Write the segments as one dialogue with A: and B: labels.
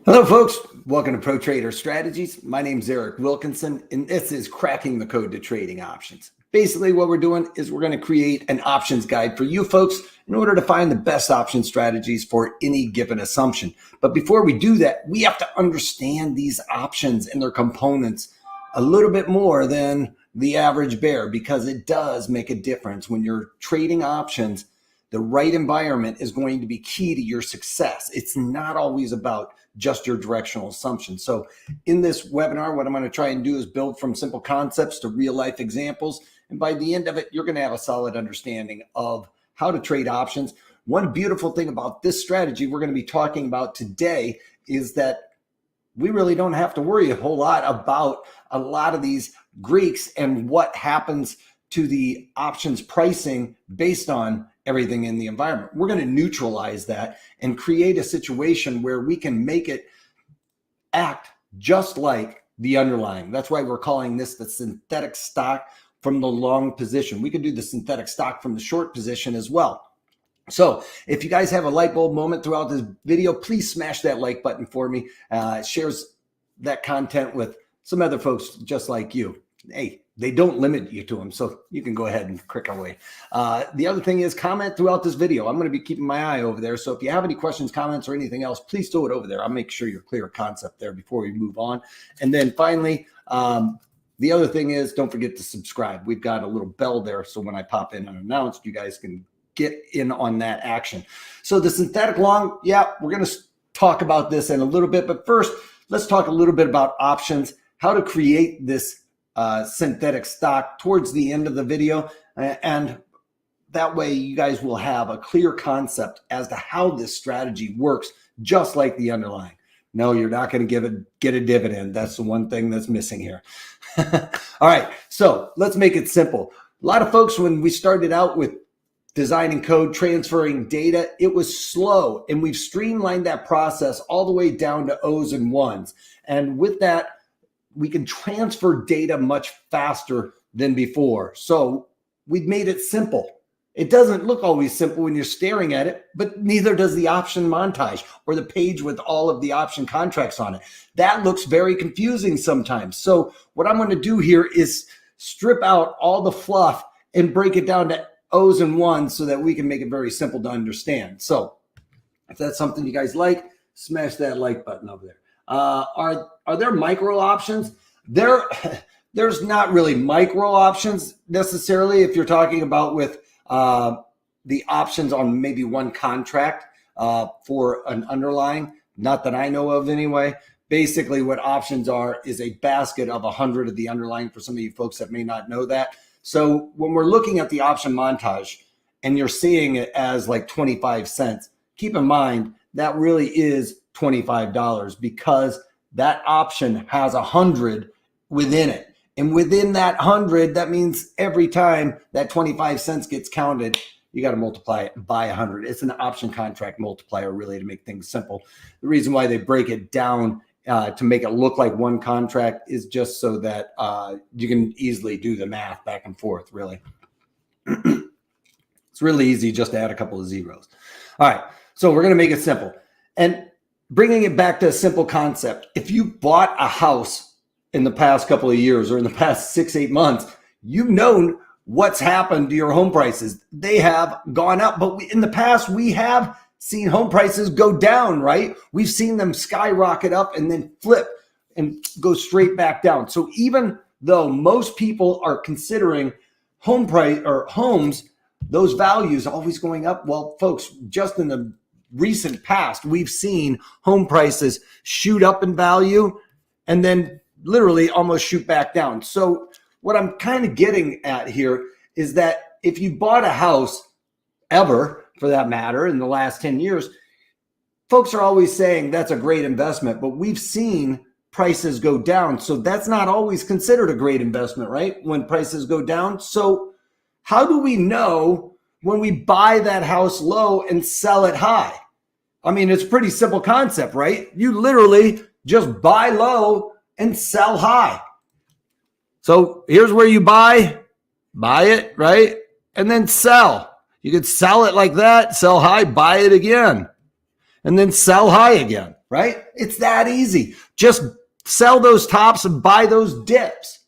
A: Hello, folks. Welcome to Pro Trader Strategies. My name is Eric Wilkinson, and this is Cracking the Code to Trading Options. Basically, what we're doing is we're going to create an options guide for you folks in order to find the best option strategies for any given assumption. But before we do that, we have to understand these options and their components a little bit more than the average bear, because it does make a difference. When you're trading options, the right environment is going to be key to your success. It's not always about just your directional assumption. So in this webinar, what I'm going to try and do is build from simple concepts to real life examples. And by the end of it, you're going to have a solid understanding of how to trade options. One beautiful thing about this strategy we're going to be talking about today is that we really don't have to worry a whole lot about a lot of these Greeks and what happens to the options pricing based on everything in the environment. We're going to neutralize that and create a situation where we can make it act just like the underlying. That's why we're calling this the synthetic stock from the long position. We could do the synthetic stock from the short position as well. So if you guys have a light bulb moment throughout this video, please smash that like button for me. It shares that content with some other folks just like you. Hey, they don't limit you to them, so you can go ahead and click away. The other thing is comment throughout this video. I'm going to be keeping my eye over there. So if you have any questions, comments, or anything else, please throw it over there. I'll make sure you're clear of concept there before we move on. And then finally, the other thing is don't forget to subscribe. We've got a little bell there, so when I pop in unannounced, you guys can get in on that action. So the synthetic long, yeah, we're going to talk about this in a little bit. But first, let's talk a little bit about options, how to create this synthetic stock towards the end of the video, and that way you guys will have a clear concept as to how this strategy works, just like the underlying. No, you're not going to get a dividend. That's the one thing that's missing here. All right, so let's make it simple. A lot of folks, when we started out with designing code, transferring data, it was slow, and we've streamlined that process all the way down to O's and ones. And with that, we can transfer data much faster than before. So we've made it simple. It doesn't look always simple when you're staring at it, but neither does the option montage or the page with all of the option contracts on it. That looks very confusing sometimes. So what I'm going to do here is strip out all the fluff and break it down to O's and ones so that we can make it very simple to understand. So if that's something you guys like, smash that like button over there. Are there micro options? There's not really micro options necessarily if you're talking about with the options on maybe one contract for an underlying, not that I know of anyway. Basically what options are is a basket of 100 of the underlying for some of you folks that may not know that. So when we're looking at the option montage and you're seeing it as like 25 cents, keep in mind that really is $25 because that option has 100 within it. And within that 100, that means every time that 25 cents gets counted, you got to multiply it by 100. It's an option contract multiplier, really, to make things simple. The reason why they break it down to make it look like one contract is just so that you can easily do the math back and forth, really. It's really easy just to add a couple of zeros. All right, so we're going to make it simple. And bringing it back to a simple concept, if you bought a house in the past couple of years or in the past 6-8 months, you've known what's happened to your home prices. They have gone up, but in the past, we have seen home prices go down, right? We've seen them skyrocket up and then flip and go straight back down. So even though most people are considering home price or homes, those values always going up, well, folks, just in the recent past, we've seen home prices shoot up in value and then literally almost shoot back down. So what I'm kind of getting at here is that if you bought a house ever, for that matter, in the last 10 years, folks are always saying that's a great investment, but we've seen prices go down. So that's not always considered a great investment, right? When prices go down. So how do we know when we buy that house low and sell it high? I mean, it's a pretty simple concept, right? You literally just buy low and sell high. So here's where you buy it, right? And then sell. You could sell it like that, sell high, buy it again, and then sell high again. right? It's that easy. Just sell those tops and buy those dips.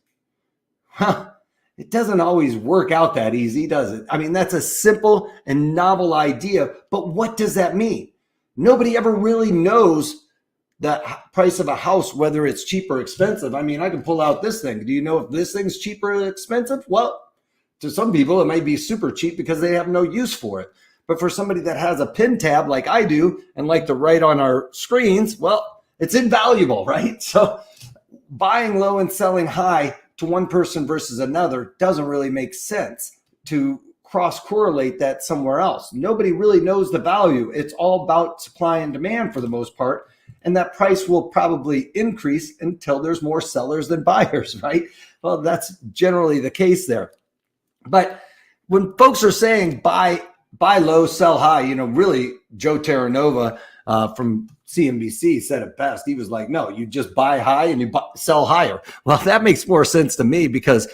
A: Huh. It doesn't always work out that easy, does it? I mean, that's a simple and novel idea, but what does that mean? Nobody ever really knows the price of a house, whether it's cheap or expensive. I mean, I can pull out this thing. Do you know if this thing's cheap or expensive? Well, to some people, it might be super cheap because they have no use for it. But for somebody that has a pin tab like I do and like to write on our screens, well, it's invaluable, right? So buying low and selling high to one person versus another doesn't really make sense to cross-correlate that somewhere else. Nobody really knows the value. It's all about supply and demand for the most part. And that price will probably increase until there's more sellers than buyers, right? Well, that's generally the case there. But when folks are saying buy low, sell high, really Joe Terranova from CNBC said it best. He was like, no, you just buy high and you sell higher. Well, that makes more sense to me because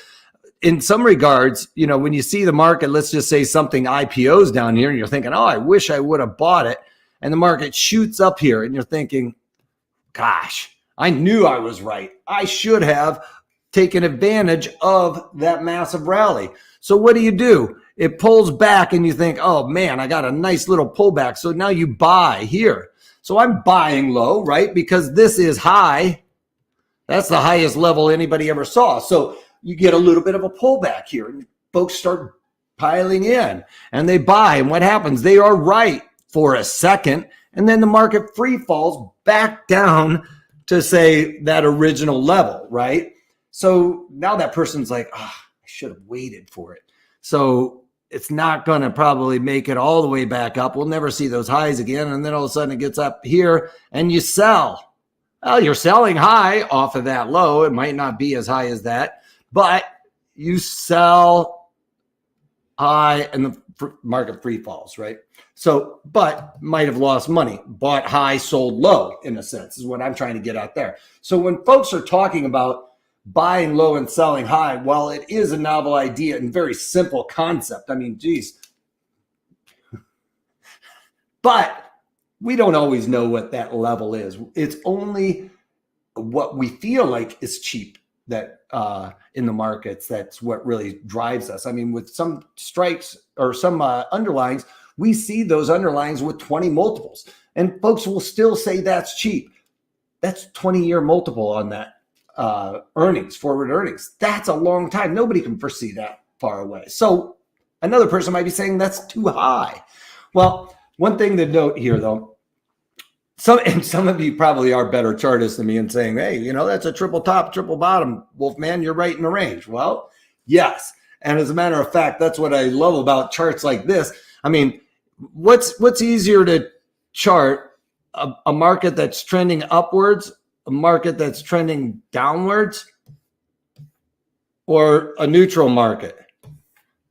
A: in some regards, when you see the market, let's just say something IPOs down here and you're thinking, oh, I wish I would have bought it. And the market shoots up here and you're thinking, gosh, I knew I was right. I should have taken advantage of that massive rally. So what do? It pulls back and you think, oh man, I got a nice little pullback. So now you buy here. So I'm buying low, right? Because this is high. That's the highest level anybody ever saw. So you get a little bit of a pullback here and folks start piling in and they buy. And what happens? They are right for a second. And then the market free falls back down to say that original level, right? So now that person's like, I should have waited for it. So it's not going to probably make it all the way back up. We'll never see those highs again. And then all of a sudden it gets up here and you sell. Well, you're selling high off of that low. It might not be as high as that, but you sell high and the market free falls, right? So, but might have lost money, bought high, sold low in a sense is what I'm trying to get out there. So when folks are talking about buying low and selling high, while it is a novel idea and very simple concept, I mean, geez, but we don't always know what that level is. It's only what we feel like is cheap that in the markets, that's what really drives us. I mean, with some strikes or some underlyings, we see those underlyings with 20 multiples and folks will still say that's cheap. That's 20-year multiple on that forward earnings. That's a long time. Nobody can foresee that far away. So another person might be saying that's too high. Well, one thing to note here though, some of you probably are better chartists than me and saying, hey, that's a triple top, triple bottom. Wolfman, you're right in the range. Well, yes. And as a matter of fact, that's what I love about charts like this. I mean, what's easier to chart? A market that's trending upwards, a market that's trending downwards, or a neutral market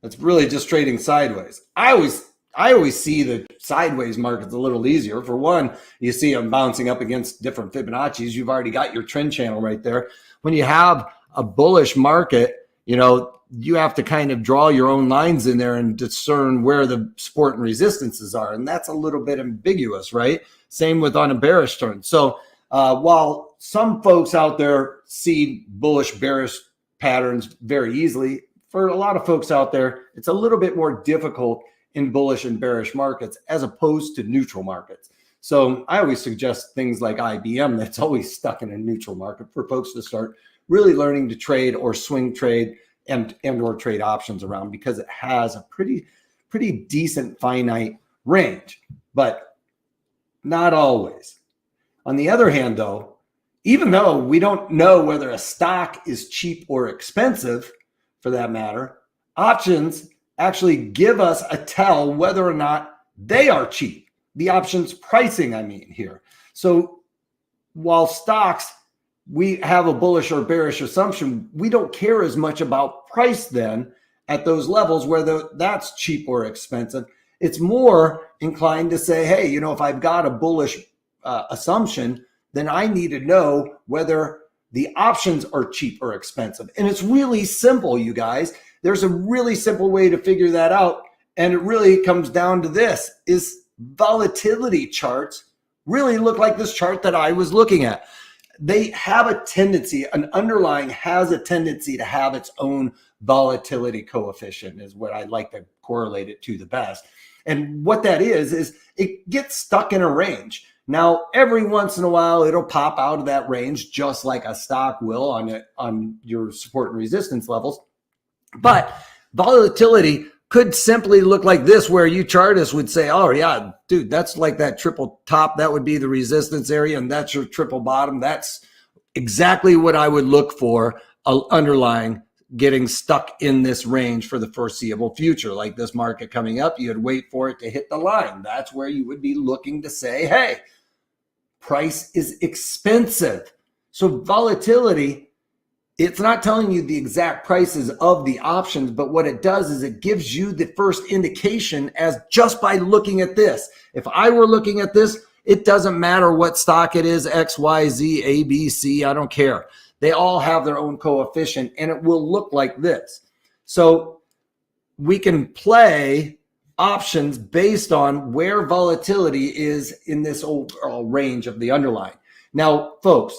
A: that's really just trading sideways? I always see the sideways markets a little easier. For one, you see them bouncing up against different Fibonacci's. You've already got your trend channel right there. When you have a bullish market, you have to kind of draw your own lines in there and discern where the support and resistances are. And that's a little bit ambiguous, right? Same with on a bearish turn. So while some folks out there see bullish, bearish patterns very easily, for a lot of folks out there, it's a little bit more difficult in bullish and bearish markets as opposed to neutral markets. So I always suggest things like IBM that's always stuck in a neutral market for folks to start really learning to trade or swing trade and or trade options around, because it has a pretty decent finite range, but not always. On the other hand, though, even though we don't know whether a stock is cheap or expensive, for that matter, options actually give us a tell whether or not they are cheap. The options pricing, I mean here. So while stocks, we have a bullish or bearish assumption, we don't care as much about price then at those levels, whether that's cheap or expensive. It's more inclined to say, hey, if I've got a bullish assumption, then I need to know whether the options are cheap or expensive. And it's really simple, you guys. There's a really simple way to figure that out. And it really comes down to this: is volatility charts really look like this chart that I was looking at. They have a tendency, an underlying has a tendency to have its own volatility coefficient, is what I like to correlate it to the best. And what that is it gets stuck in a range. Now, every once in a while, it'll pop out of that range, just like a stock will on your support and resistance levels. But volatility could simply look like this, where you chartists would say, oh yeah, dude, that's like that triple top. That would be the resistance area, and that's your triple bottom. That's exactly what I would look for, underlying getting stuck in this range for the foreseeable future. Like this market coming up, you'd wait for it to hit the line. That's where you would be looking to say, hey, price is expensive. So volatility, it's not telling you the exact prices of the options, but what it does is it gives you the first indication as just by looking at this. If I were looking at this, it doesn't matter what stock it is, X, Y, Z, A, B, C, I don't care. They all have their own coefficient, and it will look like this. So we can play options based on where volatility is in this overall range of the underlying. Now, folks,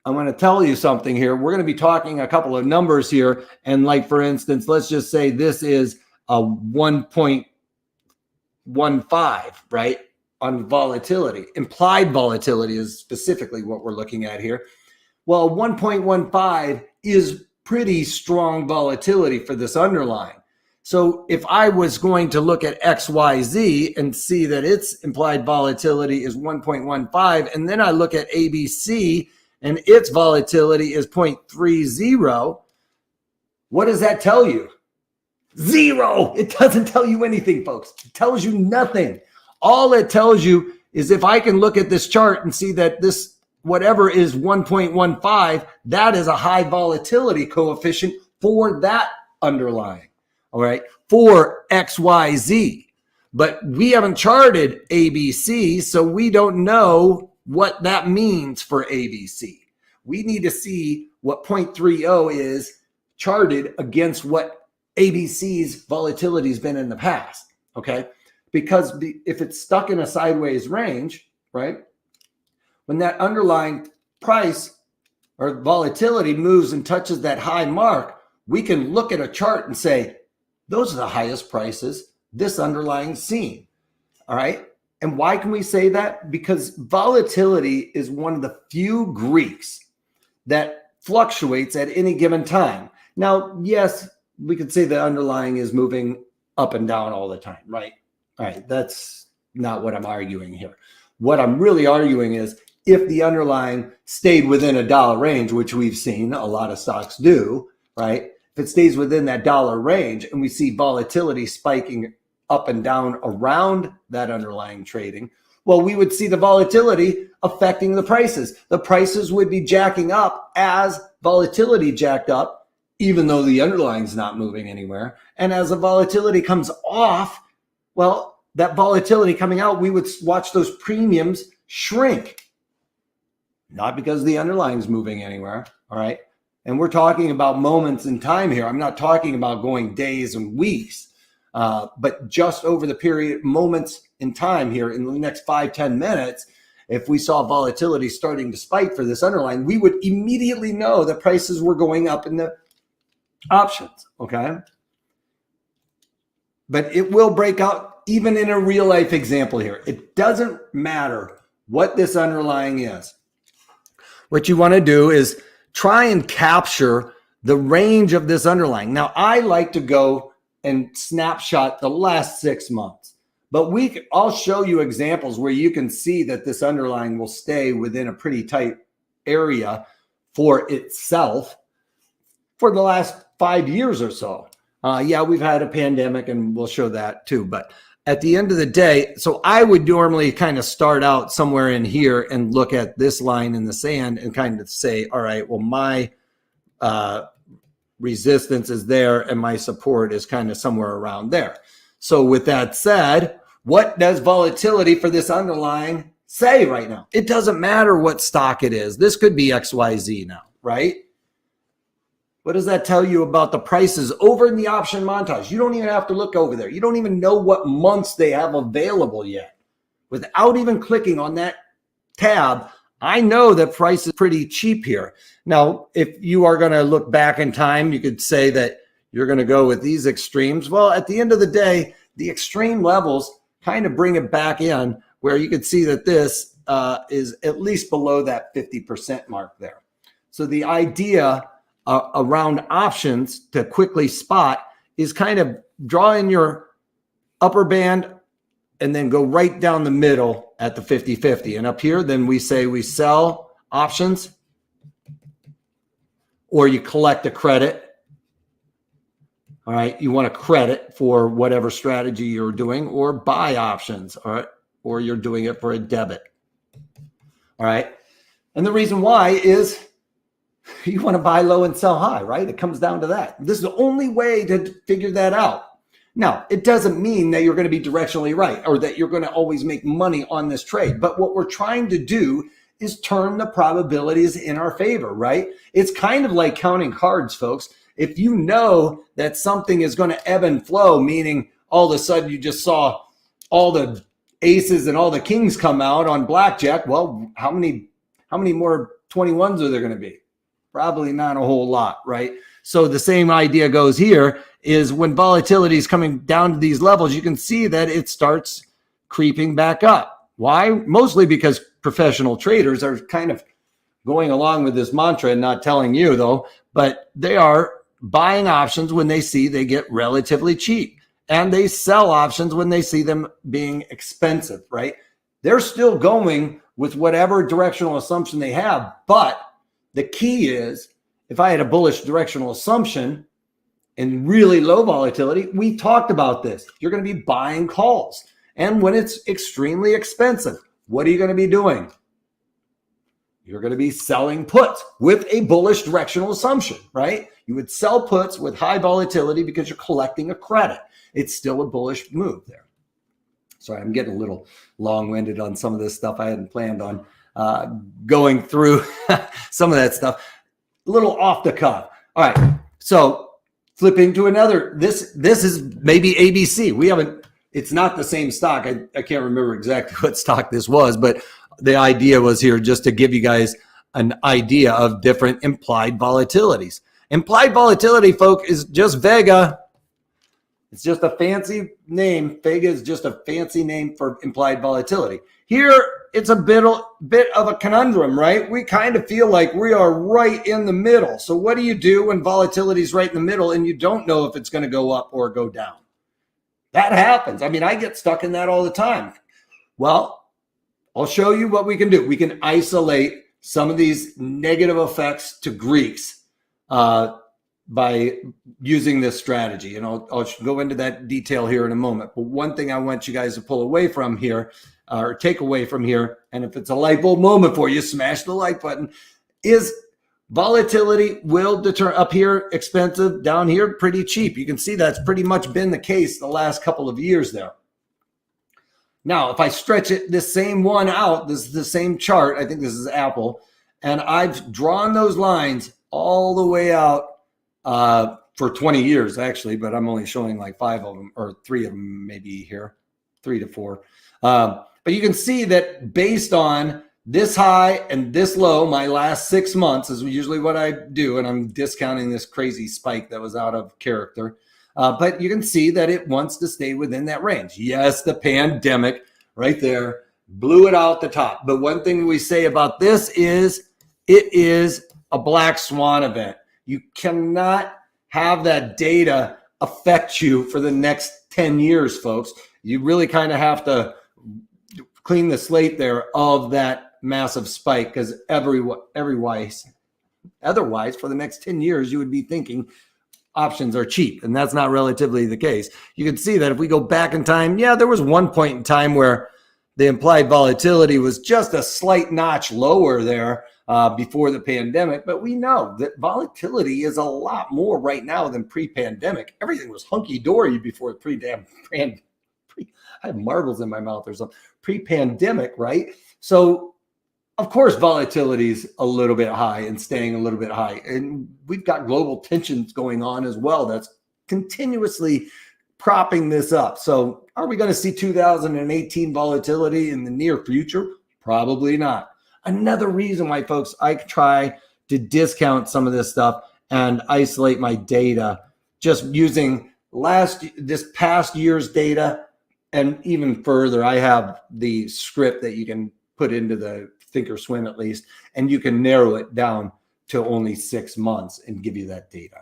A: I'm going to tell you something here. We're going to be talking a couple of numbers here. And like, for instance, let's just say this is a 1.15, right, on volatility. Implied volatility is specifically what we're looking at here. Well, 1.15 is pretty strong volatility for this underlying. So if I was going to look at XYZ and see that its implied volatility is 1.15, and then I look at ABC and its volatility is 0.30, what does that tell you? Zero. It doesn't tell you anything, folks. It tells you nothing. All it tells you is if I can look at this chart and see that this whatever is 1.15, that is a high volatility coefficient for that underlying, all right, for XYZ. But we haven't charted ABC, so we don't know what that means for ABC. We need to see what 0.30 is charted against what ABC's volatility has been in the past, okay? Because if it's stuck in a sideways range, right, when that underlying price or volatility moves and touches that high mark, we can look at a chart and say, those are the highest prices this underlying seen, all right? And why can we say that? Because volatility is one of the few Greeks that fluctuates at any given time. Now, yes, we could say the underlying is moving up and down all the time, right? All right, that's not what I'm arguing here. What I'm really arguing is if the underlying stayed within a dollar range, which we've seen a lot of stocks do, right? If it stays within that dollar range and we see volatility spiking up and down around that underlying trading, well, we would see the volatility affecting the prices. The prices would be jacking up as volatility jacked up, even though the underlying is not moving anywhere. And as the volatility comes off, well, that volatility coming out, we would watch those premiums shrink. Not because the underlying is moving anywhere, all right? And we're talking about moments in time here. I'm not talking about going days and weeks, but just over the period, moments in time here in the next 5-10 minutes, if we saw volatility starting to spike for this underlying, we would immediately know that prices were going up in the options, okay? But it will break out even in a real life example here. It doesn't matter what this underlying is. What you want to do is try and capture the range of this underlying. Now, I like to go and snapshot the last 6 months, but I'll show you examples where you can see that this underlying will stay within a pretty tight area for itself for the last 5 years or so. Yeah, we've had a pandemic and we'll show that too, but at the end of the day, so I would normally kind of start out somewhere in here and look at this line in the sand and kind of say, all right, well, my resistance is there and my support is kind of somewhere around there. So with that said, what does volatility for this underlying say right now? It doesn't matter what stock it is. This could be XYZ now, right? What does that tell you about the prices over in the option montage? You don't even have to look over there. You don't even know what months they have available yet. Without even clicking on that tab, I know that price is pretty cheap here. Now, if you are going to look back in time, you could say that you're going to go with these extremes. Well, at the end of the day, the extreme levels kind of bring it back in where you could see that this is at least below that 50% mark there. So the idea around options to quickly spot is kind of draw in your upper band and then go right down the middle at the 50-50. And up here, then we say we sell options, or you collect a credit. All right, you want a credit for whatever strategy you're doing, or buy options, all right, or you're doing it for a debit. All right, and the reason why is you want to buy low and sell high, right? It comes down to that. This is the only way to figure that out. Now, it doesn't mean that you're going to be directionally right or that you're going to always make money on this trade. But what we're trying to do is turn the probabilities in our favor, right? It's kind of like counting cards, folks. If you know that something is going to ebb and flow, meaning all of a sudden you just saw all the aces and all the kings come out on blackjack, well, how many more 21s are there going to be? Probably not a whole lot, right? So the same idea goes here is when volatility is coming down to these levels, you can see that it starts creeping back up. Why? Mostly because professional traders are kind of going along with this mantra and not telling you though, but they are buying options when they see they get relatively cheap, and they sell options when they see them being expensive, right? They're still going with whatever directional assumption they have, but the key is if I had a bullish directional assumption and really low volatility, we talked about this. You're going to be buying calls. And when it's extremely expensive, what are you going to be doing? You're going to be selling puts with a bullish directional assumption, right? You would sell puts with high volatility because you're collecting a credit. It's still a bullish move there. Sorry, I'm getting a little long-winded on some of this stuff. I hadn't planned on going through some of that stuff. A little off the cuff. All right, so flipping to another. This is maybe ABC. We haven't. It's not the same stock. I can't remember exactly what stock this was, but the idea was here just to give you guys an idea of different implied volatilities. Implied volatility, folks, is just Vega. It's just a fancy name. Vega is just a fancy name for implied volatility. Here, it's a bit of a conundrum, right? We kind of feel like we are right in the middle. So what do you do when volatility is right in the middle and you don't know if it's going to go up or go down? That happens. I mean, I get stuck in that all the time. Well, I'll show you what we can do. We can isolate some of these negative effects to Greeks by using this strategy. And I'll go into that detail here in a moment. But one thing I want you guys to pull away from here, or take away from here, and if it's a light bulb moment for you, smash the like button, is volatility will deter up here expensive, down here pretty cheap. You can see that's pretty much been the case the last couple of years there. Now, if I stretch it, this same one out, this is the same chart. I think this is Apple. And I've drawn those lines all the way out for 20 years, actually, but I'm only showing like 5 of them, or 3 of them maybe here, 3 to 4. But you can see that based on this high and this low, my last 6 months is usually what I do, and I'm discounting this crazy spike that was out of character. But you can see that it wants to stay within that range. Yes, the pandemic right there blew it out the top. But one thing we say about this is it is a black swan event. You cannot have that data affect you for the next 10 years, folks. You really kind of have to clean the slate there of that massive spike, because otherwise, for the next 10 years, you would be thinking options are cheap, and that's not relatively the case. You can see that if we go back in time, yeah, there was one point in time where the implied volatility was just a slight notch lower there before the pandemic, but we know that volatility is a lot more right now than pre-pandemic. Everything was hunky-dory before I have marbles in my mouth or something. Pre-pandemic, right? So of course, volatility is a little bit high and staying a little bit high. And we've got global tensions going on as well. That's continuously propping this up. So are we going to see 2018 volatility in the near future? Probably not. Another reason why, folks, I try to discount some of this stuff and isolate my data just using this past year's data. And even further, I have the script that you can put into the Thinkorswim at least, and you can narrow it down to only 6 months and give you that data.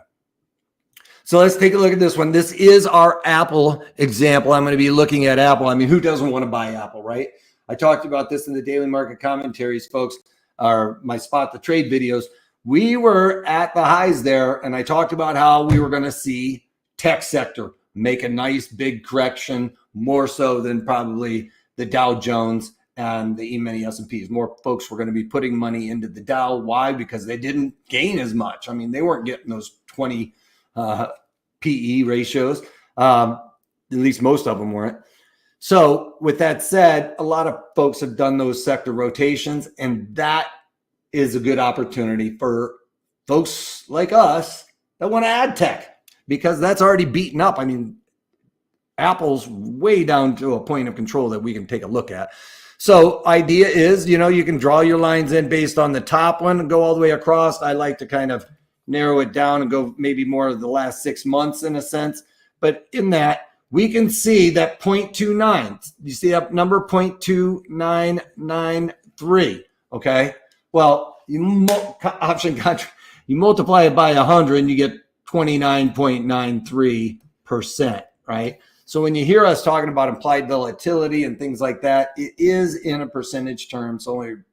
A: So let's take a look at this one. This is our Apple example. I'm going to be looking at Apple. I mean, who doesn't want to buy Apple, right? I talked about this in the daily market commentaries, folks, or my spot the trade videos. We were at the highs there, and I talked about how we were going to see tech sector make a nice big correction, more so than probably the Dow Jones and the E-mini S&Ps. More folks were going to be putting money into the Dow. Why? Because they didn't gain as much. I mean, they weren't getting those 20 PE ratios. At least most of them weren't. So with that said, a lot of folks have done those sector rotations, and that is a good opportunity for folks like us that want to add tech, because that's already beaten up. I mean, Apple's way down to a point of control that we can take a look at. So idea is, you can draw your lines in based on the top one and go all the way across. I like to kind of narrow it down and go maybe more of the last 6 months in a sense. But in that, we can see that 0.29. You see that number 0.2993. Okay. Well, you multiply it by 100 and you get 29.93%, right? So when you hear us talking about implied volatility and things like that, it is in a percentage term. So you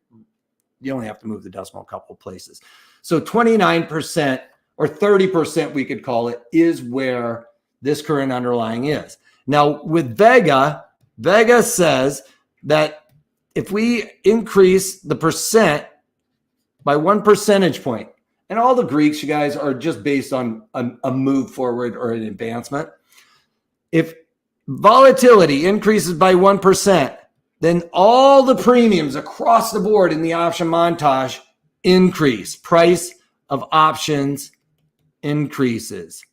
A: only have to move the decimal a couple of places. So 29% or 30%, we could call it, is where this current underlying is. Now with Vega says that if we increase the percent by 1 percentage point, and all the Greeks, you guys, are just based on a move forward or an advancement. If volatility increases by 1%, then all the premiums across the board in the option montage increase. Price of options increases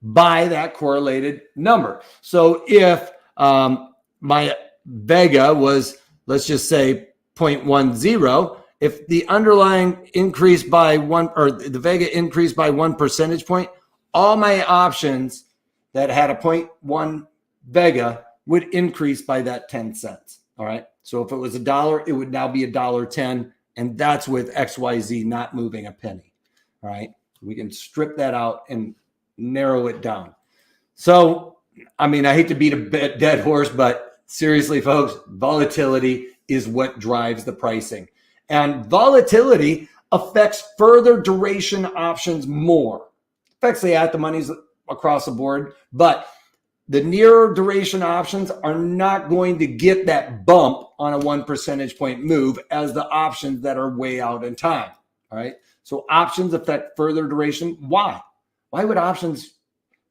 A: by that correlated number. So if my Vega was, let's just say 0.10, if the underlying increased by one, or the Vega increased by 1 percentage point, all my options that had a 0.1 Vega would increase by that 10 cents. All right. So if it was $1, it would now be $1.10. And that's with XYZ not moving a penny. All right. We can strip that out and narrow it down. So, I mean, I hate to beat a dead horse, but seriously, folks, volatility is what drives the pricing. And volatility affects further duration options more. Affects the at-the-monies across the board, but the nearer duration options are not going to get that bump on a 1 percentage point move as the options that are way out in time. All right. So options affect further duration. Why? Why would options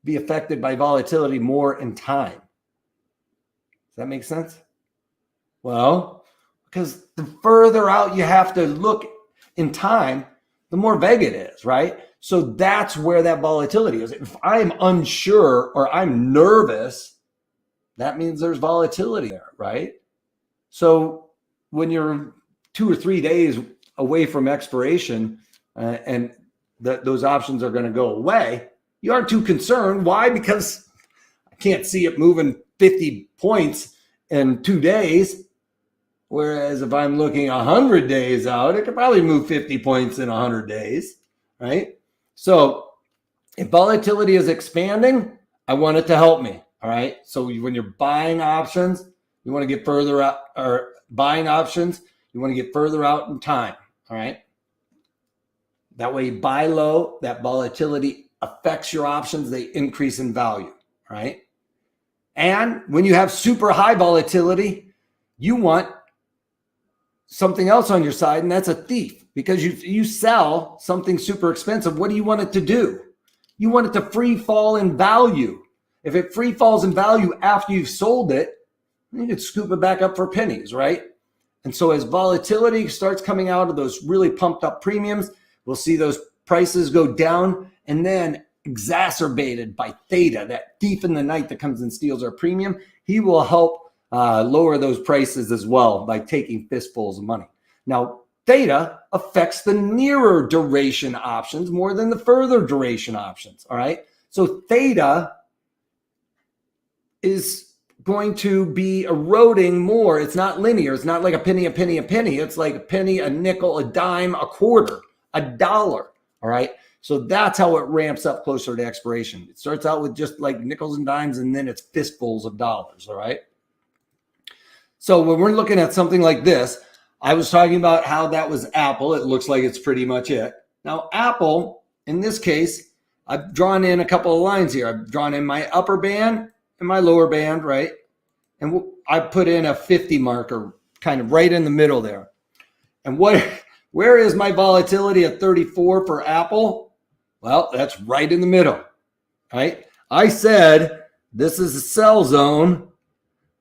A: be affected by volatility more in time? Does that make sense? Well, because the further out you have to look in time, the more vague it is, right? So that's where that volatility is. If I'm unsure or I'm nervous, that means there's volatility there, right? So when you're 2 or 3 days away from expiration and those options are going to go away, you aren't too concerned. Why? Because I can't see it moving 50 points in 2 days. Whereas if I'm looking 100 days out, it could probably move 50 points in 100 days, right? So if volatility is expanding, I want it to help me, all right? So when you're buying options, you want to get further out, or buying options, you want to get further out in time, all right? That way you buy low, that volatility affects your options, they increase in value, right? And when you have super high volatility, you want something else on your side, and that's a thief, because you sell something super expensive. What do you want it to do? You want it to free fall in value. If it free falls in value after you've sold it, you could scoop it back up for pennies, right? And so as volatility starts coming out of those really pumped up premiums, we'll see those prices go down, and then exacerbated by Theta, that thief in the night that comes and steals our premium. He will help lower those prices as well by taking fistfuls of money. Now, Theta affects the nearer duration options more than the further duration options, all right? So Theta is going to be eroding more. It's not linear. It's not like a penny, a penny, a penny. It's like a penny, a nickel, a dime, a quarter, a dollar, all right? So that's how it ramps up closer to expiration. It starts out with just like nickels and dimes, and then it's fistfuls of dollars, all right? So when we're looking at something like this, I was talking about how that was Apple. It looks like it's pretty much it. Now, Apple, in this case, I've drawn in a couple of lines here. I've drawn in my upper band and my lower band, right? And I put in a 50 marker kind of right in the middle there. And where is my volatility at 34 for Apple? Well, that's right in the middle, right? I said this is the sell zone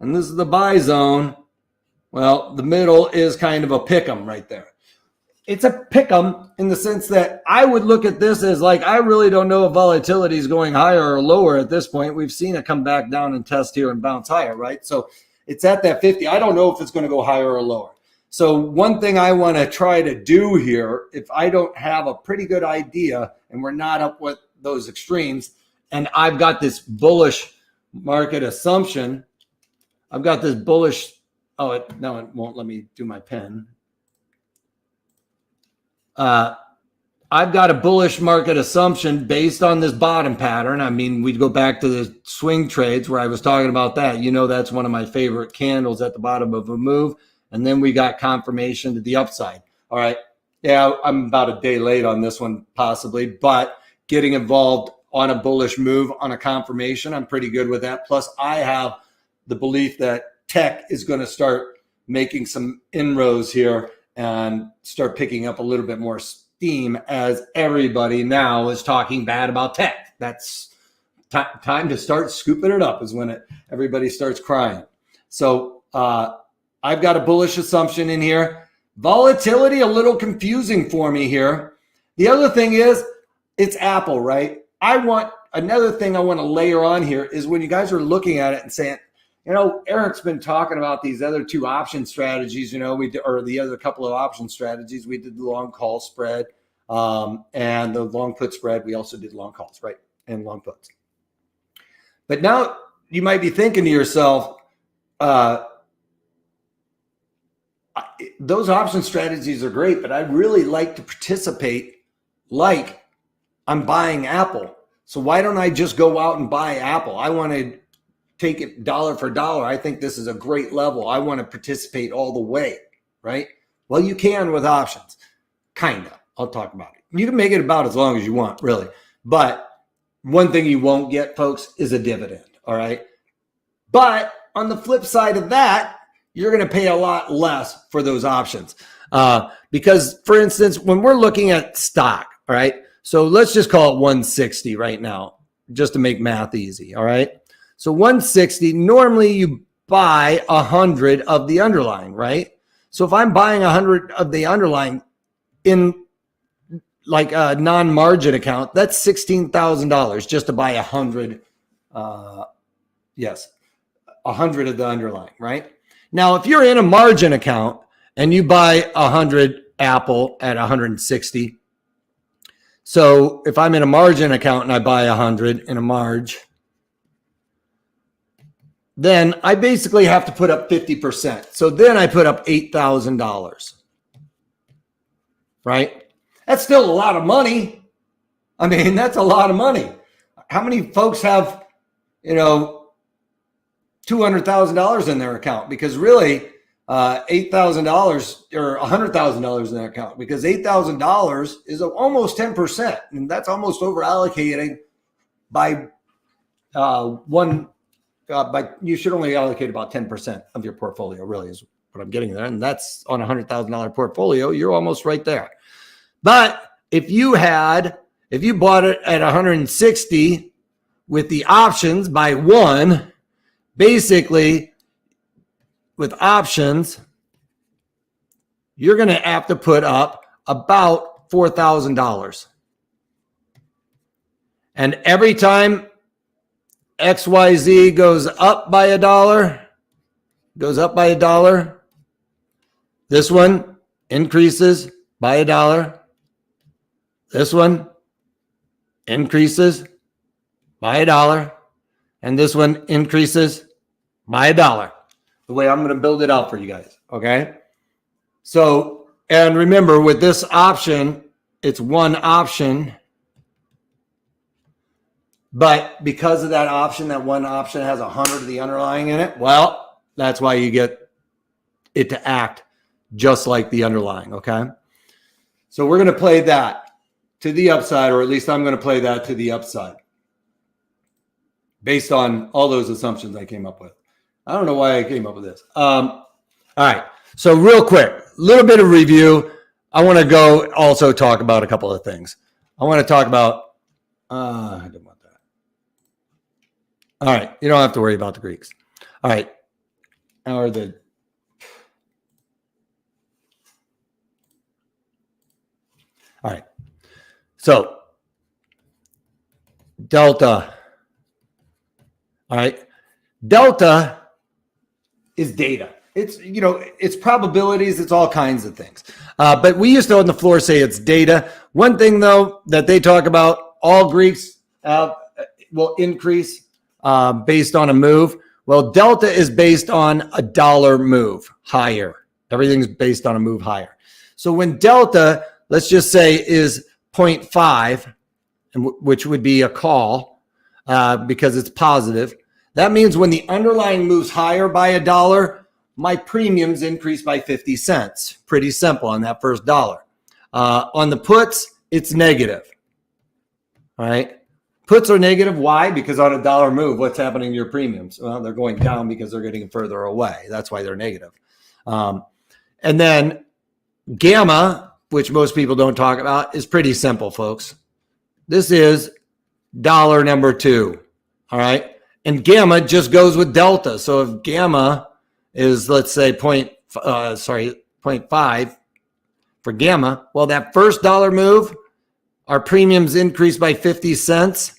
A: and this is the buy zone. Well, the middle is kind of a pick'em right there. It's a pick'em in the sense that I would look at this as like, I really don't know if volatility is going higher or lower at this point. We've seen it come back down and test here and bounce higher, right? So it's at that 50. I don't know if it's going to go higher or lower. So one thing I want to try to do here, if I don't have a pretty good idea and we're not up with those extremes, and I've got this bullish market assumption, I've got this bullish, no, it won't let me do my pen. I've got a bullish market assumption based on this bottom pattern. I mean, we'd go back to the swing trades where I was talking about that. You know, that's one of my favorite candles at the bottom of a move. And then we got confirmation to the upside. All right. Yeah, I'm about a day late on this one possibly, but getting involved on a bullish move on a confirmation, I'm pretty good with that. Plus, I have the belief that tech is going to start making some inroads here and start picking up a little bit more steam as everybody now is talking bad about tech. That's time to start scooping it up is when everybody starts crying. So I've got a bullish assumption in here. Volatility, a little confusing for me here. The other thing is it's Apple, right? Another thing I want to layer on here is when you guys are looking at it and saying, you know, Eric's been talking about these other two option strategies, you know, or the other couple of option strategies. We did the long call spread and the long put spread. We also did long calls, right? And long puts. But now you might be thinking to yourself, those option strategies are great, but I really like to participate like I'm buying Apple. So why don't I just go out and buy Apple? I want to take it dollar for dollar. I think this is a great level. I want to participate all the way, right? Well, you can with options, kind of. I'll talk about it. You can make it about as long as you want, really. But one thing you won't get, folks, is a dividend, all right? But on the flip side of that, you're going to pay a lot less for those options. Because, for instance, when we're looking at stock, all right? So let's just call it 160 right now, just to make math easy, all right? So 160, normally you buy 100 of the underlying, right? So if I'm buying 100 of the underlying in like a non-margin account, that's $16,000 just to buy 100. 100 of the underlying, right? Now, if you're in a margin account and you buy 100 Apple at 160, so if I'm in a margin account and I buy 100 in a marge, then I basically have to put up 50%. So then I put up $8,000, right? That's still a lot of money. I mean, that's a lot of money. How many folks have, you know, $200,000 in their account? Because really, $8,000 or $100,000 in their account, because $8,000 is almost 10%, and that's almost over allocating by you should only allocate about 10% of your portfolio, really is what I'm getting there. And that's on a $100,000 portfolio, you're almost right there. But if you bought it at 160 with the options by one, basically with options, you're going to have to put up about $4,000. And every time XYZ goes up by $1, goes up by $1. This one increases by $1. This one increases by $1. And this one increases by $1. The way I'm going to build it out for you guys. Okay. So, and remember with this option, it's one option. But because of that option, that one option has 100 of the underlying in it. Well, that's why you get it to act just like the underlying. Okay. So we're going to play that to the upside, or at least I'm going to play that to the upside based on all those assumptions I came up with. I don't know why I came up with this. All right. So real quick, little bit of review. I want to go also talk about a couple of things. I want to talk about, I didn't want that. All right. You don't have to worry about the Greeks. All right. Or the, all right. So delta. All right. Delta is data. It's, you know, it's probabilities. It's all kinds of things. But we used to on the floor say it's data. One thing though, that they talk about, all Greeks will increase based on a move. Well, delta is based on a dollar move higher. Everything's based on a move higher. So when delta, let's just say is 0.5, which would be a call because it's positive. That means when the underlying moves higher by $1, my premiums increase by 50 cents. Pretty simple on that first dollar. On the puts, it's negative. All right. Puts are negative. Why? Because on a dollar move, what's happening to your premiums? Well, they're going down because they're getting further away. That's why they're negative. And then gamma, which most people don't talk about, is pretty simple, folks. This is dollar number 2. All right. And gamma just goes with delta. So if gamma is, let's say, 0.5 for gamma, well, that first dollar move, our premiums increase by 50 cents.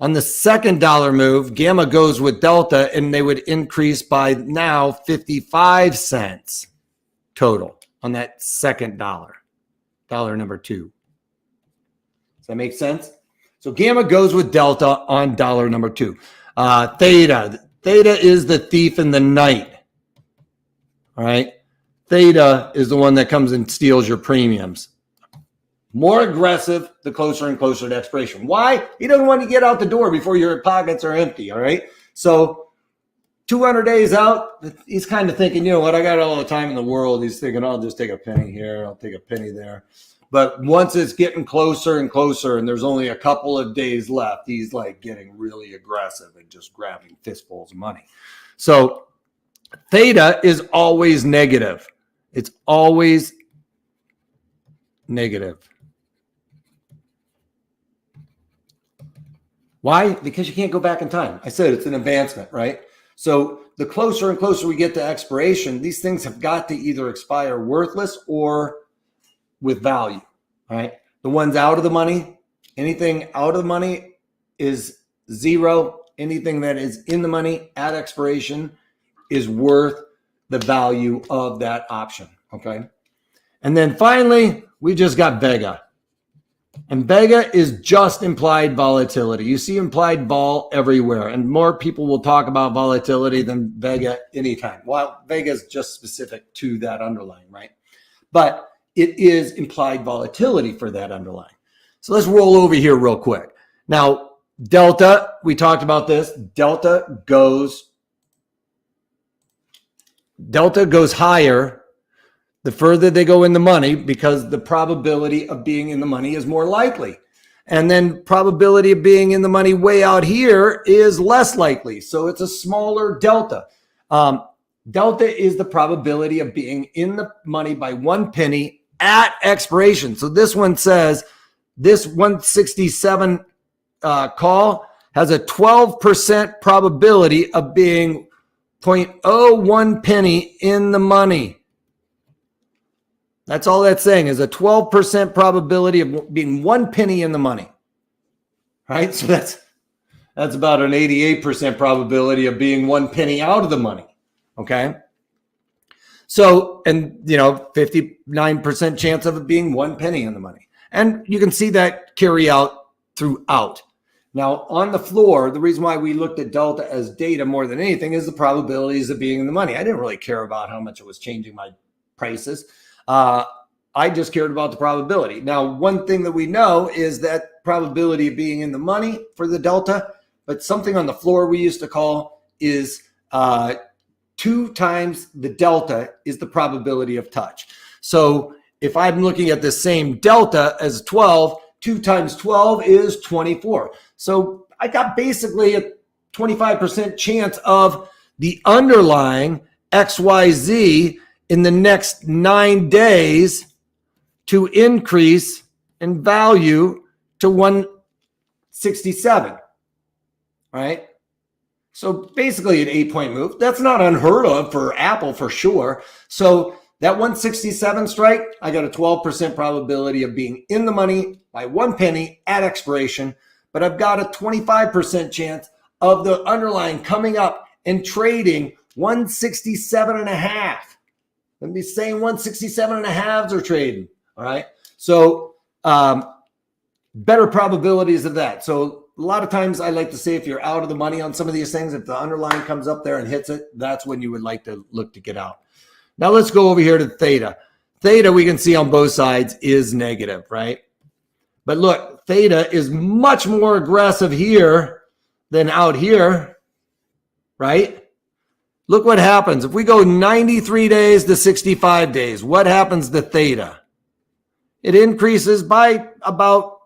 A: On the second dollar move, gamma goes with delta, and they would increase by now 55 cents total on that second dollar number 2. Does that make sense? So gamma goes with delta on dollar number 2. Theta is the thief in the night. All right. Theta is the one that comes and steals your premiums. More aggressive the closer and closer to expiration. Why? He doesn't want to get out the door before your pockets are empty. All right. So 200 days out, he's kind of thinking, you know what, I got all the time in the world. He's thinking, I'll just take a penny here. I'll take a penny there. But once it's getting closer and closer and there's only a couple of days left, he's like getting really aggressive and just grabbing fistfuls of money. So theta is always negative. It's always negative. Why? Because you can't go back in time. I said it's an advancement, right? So the closer and closer we get to expiration, these things have got to either expire worthless or with value, right? The ones out of the money, anything out of the money is zero. Anything that is in the money at expiration is worth the value of that option, okay? And then finally, we just got Vega. And Vega is just implied volatility. You see implied vol everywhere, and more people will talk about volatility than Vega anytime. Well, Vega is just specific to that underlying, right? But it is implied volatility for that underlying. So let's roll over here real quick. Now, delta, we talked about this. Delta goes higher the further they go in the money because the probability of being in the money is more likely. And then probability of being in the money way out here is less likely. So it's a smaller delta. Delta is the probability of being in the money by 1 penny at expiration. So this one says this 167 call has a 12% probability of being 0.01 penny in the money. That's all that's saying is a 12% probability of being 1 penny in the money. Right? So that's about an 88% probability of being 1 penny out of the money. Okay. So, and 59% chance of it being 1 penny in the money. And you can see that carry out throughout. Now on the floor, the reason why we looked at delta as data more than anything is the probabilities of being in the money. I didn't really care about how much it was changing my prices. I just cared about the probability. Now, one thing that we know is that probability of being in the money for the delta, but something on the floor we used to call is 2 times the delta is the probability of touch. So if I'm looking at the same delta as 12, 2 times 12 is 24. So I got basically a 25% chance of the underlying XYZ in the next 9 days to increase in value to 167, right? So basically an 8-point move. That's not unheard of for Apple for sure. So that 167 strike, I got a 12% probability of being in the money by 1 penny at expiration, but I've got a 25% chance of the underlying coming up and trading 167.5. Let me say 167.5s are trading. All right. So better probabilities of that. So a lot of times I like to say if you're out of the money on some of these things, if the underlying comes up there and hits it, that's when you would like to look to get out. Now let's go over here to Theta. Theta, we can see on both sides is negative, right? But look, Theta is much more aggressive here than out here, right? Look what happens. If we go 93 days to 65 days, what happens to Theta? It increases by about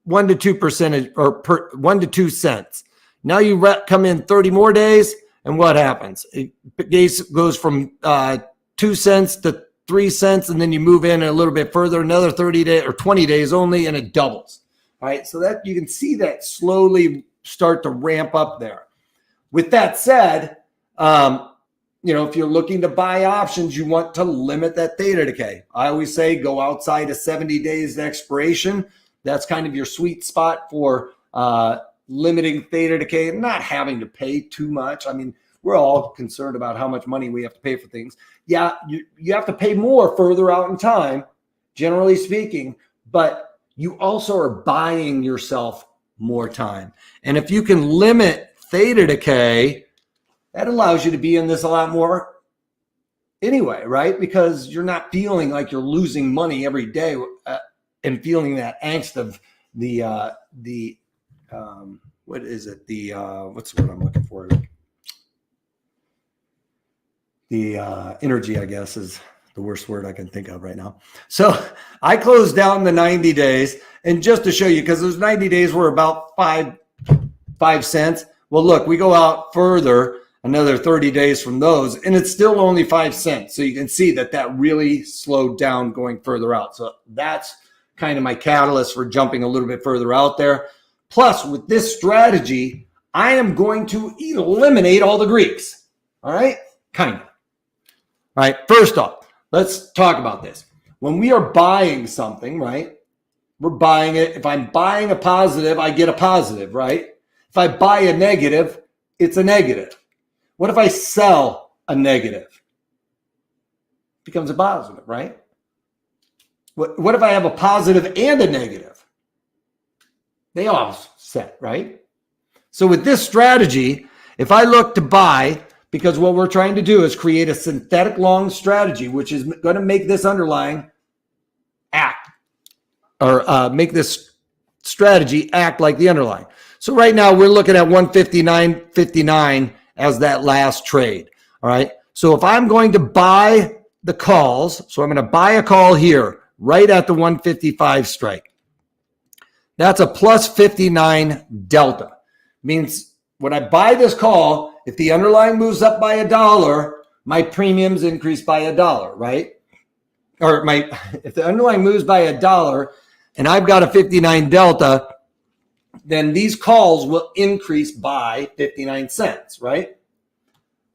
A: 1 to 2% or 1 to 2 cents. Now you come in 30 more days, and what happens? It goes from 2 cents to 3 cents, and then you move in a little bit further, another 30 days or 20 days only, and it doubles. All right, so that you can see that slowly start to ramp up there. With that said, if you're looking to buy options, you want to limit that theta decay. I always say go outside of 70 days to expiration. That's kind of your sweet spot for limiting theta decay and not having to pay too much. I mean, we're all concerned about how much money we have to pay for things. Yeah, you have to pay more further out in time, generally speaking, but you also are buying yourself more time. And if you can limit theta decay, that allows you to be in this a lot more anyway, right? Because you're not feeling like you're losing money every day and feeling that angst of what is it? What's the word I'm looking for? The energy, I guess, is the worst word I can think of right now. So I closed down the 90 days, and just to show you, because those 90 days were about 5 cents. Well, look, we go out further, another 30 days from those, and it's still only 5 cents. So you can see that really slowed down going further out. So that's kind of my catalyst for jumping a little bit further out there. Plus, with this strategy, I am going to eliminate all the Greeks. All right? Kind of. All right, first off, let's talk about this. When we are buying something, right, we're buying it. If I'm buying a positive, I get a positive, right? If I buy a negative, it's a negative. What if I sell a negative? It becomes a positive, right? What if I have a positive and a negative? They offset, right? So with this strategy, if I look to buy, because what we're trying to do is create a synthetic long strategy, which is going to make this underlying act or make this strategy act like the underlying. So right now we're looking at 159.59 as that last trade. All right. So if I'm going to buy the calls, so I'm going to buy a call here right at the 155 strike. That's a plus 59 delta. Means when I buy this call, if the underlying moves up by $1, my premiums increase by $1, right? Or if the underlying moves by $1 and I've got a 59 delta, then these calls will increase by 59 cents, right?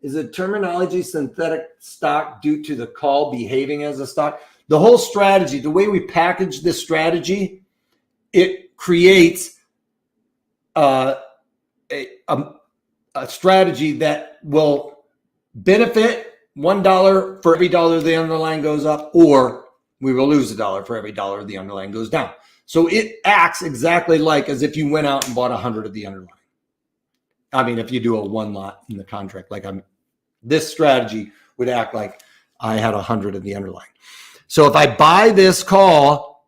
A: Is the terminology synthetic stock due to the call behaving as a stock? The whole strategy, the way we package this strategy, it creates a strategy that will benefit $1 for every dollar the underlying goes up, or we will lose $1 for every dollar the underlying goes down. So it acts exactly like as if you went out and bought 100 of the underlying. I mean, if you do a one lot in the contract, like this strategy would act like I had 100 of the underlying. So if I buy this call,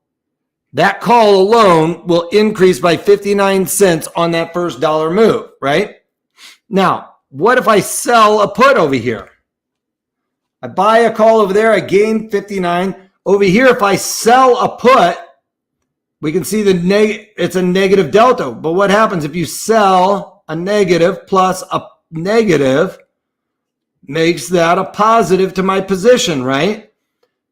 A: that call alone will increase by 59 cents on that first dollar move, right? Now, what if I sell a put over here? I buy a call over there, I gain 59. Over here, if I sell a put, we can see it's a negative delta. But what happens if you sell a negative plus a negative? Makes that a positive to my position, right?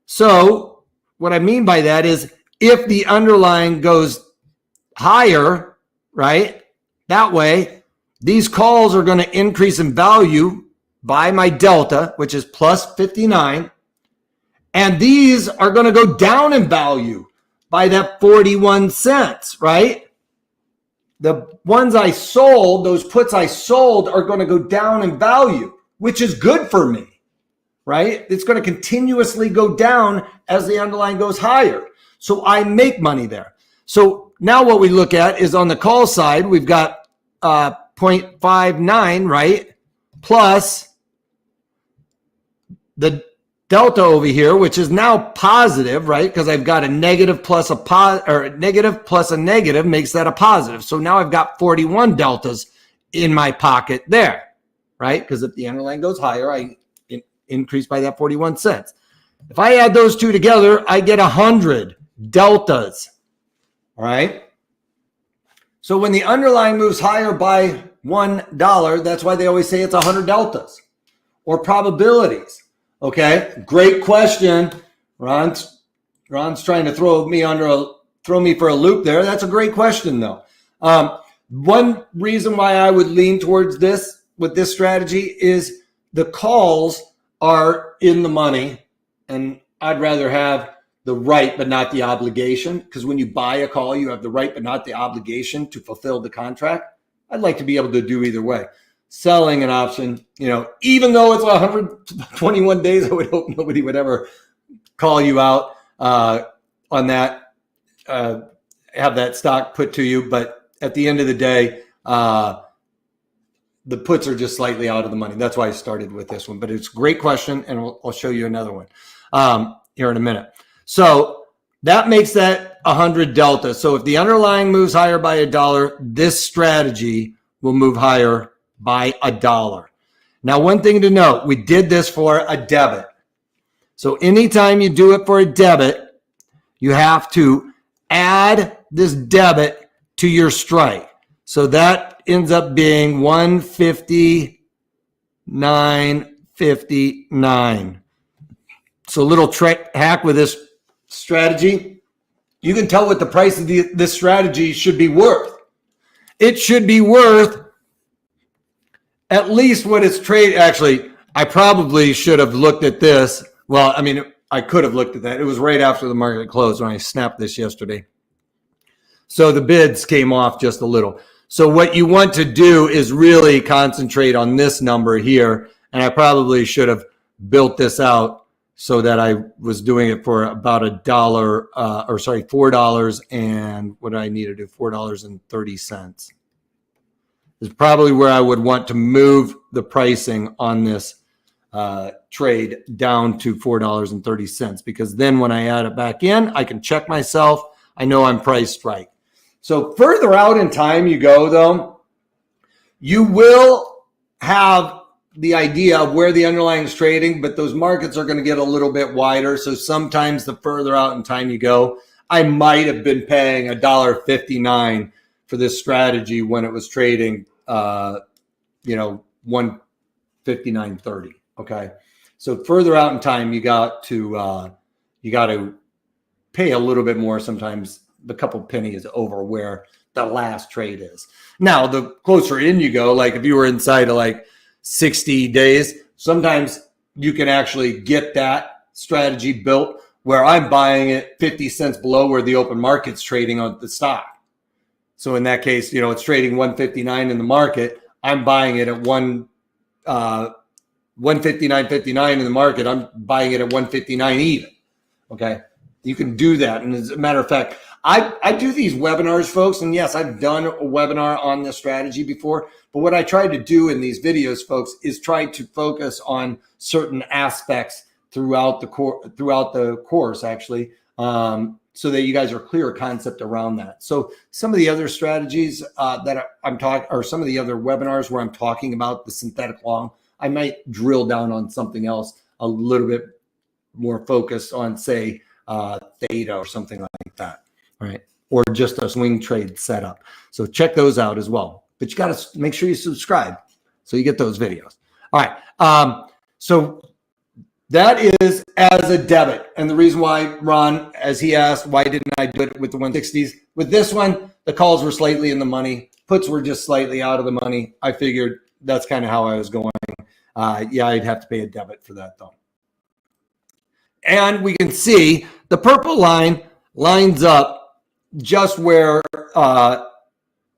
A: So what I mean by that is if the underlying goes higher, right, that way, these calls are going to increase in value by my delta, which is plus 59. And these are going to go down in value by that 41 cents, right? The ones I sold, those puts I sold are going to go down in value, which is good for me, right? It's going to continuously go down as the underlying goes higher. So I make money there. So now what we look at is on the call side, we've got 0.59, right? Plus the delta over here, which is now positive, right? Because I've got a negative plus a negative plus a negative makes that a positive. So now I've got 41 deltas in my pocket there, right? Because if the underlying goes higher, I increase by that 41 cents. If I add those two together, I get 100 deltas, all right? So when the underlying moves higher by $1, that's why they always say it's 100 deltas or probabilities. Okay, great question. Ron's trying to throw me for a loop there. That's a great question, though. One reason why I would lean towards this with this strategy is the calls are in the money, and I'd rather have the right but not the obligation, because when you buy a call, you have the right but not the obligation to fulfill the contract. I'd like to be able to do either way. Selling an option, even though it's 121 days, I would hope nobody would ever call you out on that, have that stock put to you. But at the end of the day, the puts are just slightly out of the money. That's why I started with this one. But it's a great question, and I'll show you another one here in a minute. So that makes that 100 delta. So if the underlying moves higher by $1, this strategy will move higher by $1. Now, one thing to note, we did this for a debit. So anytime you do it for a debit, you have to add this debit to your strike. So that ends up being 159.59. So a little trick hack with this strategy, you can tell what the price of this strategy should be worth. It should be worth at least what it's trade. Actually, I probably should have looked at this. Well, I mean, I could have looked at that. It was right after the market closed when I snapped this yesterday. So the bids came off just a little. So what you want to do is really concentrate on this number here. And I probably should have built this out so that I was doing it for about $4 and what do I need to do? $4.30 is probably where I would want to move the pricing on this trade down to $4.30, because then when I add it back in, I can check myself. I know I'm priced right. So further out in time you go, though, you will have the idea of where the underlying is trading, but those markets are going to get a little bit wider. So sometimes the further out in time you go, I might have been paying $1.59 for this strategy when it was trading, 159.30. Okay. So further out in time, you got to pay a little bit more, sometimes a couple pennies over where the last trade is. Now, the closer in you go, like if you were inside of like 60 days, sometimes you can actually get that strategy built where I'm buying it 50 cents below where the open market's trading on the stock. So in that case, it's trading 159 in the market. I'm buying it at 159.59 in the market, I'm buying it at 159 even. Okay. You can do that. And as a matter of fact, I do these webinars, folks. And yes, I've done a webinar on this strategy before. But what I try to do in these videos, folks, is try to focus on certain aspects throughout the course, actually, so that you guys are clear concept around that. So some of the other strategies that I'm talking, or some of the other webinars where I'm talking about the synthetic long, I might drill down on something else a little bit more focused on, say, Theta or something like that, right? Or just a swing trade setup. So check those out as well. But you got to make sure you subscribe so you get those videos. All right. So that is as a debit. And the reason why, Ron, as he asked, why didn't I do it with the 160s? With this one, the calls were slightly in the money. Puts were just slightly out of the money. I figured that's kind of how I was going. Yeah, I'd have to pay a debit for that, though. And we can see the purple line lines up just where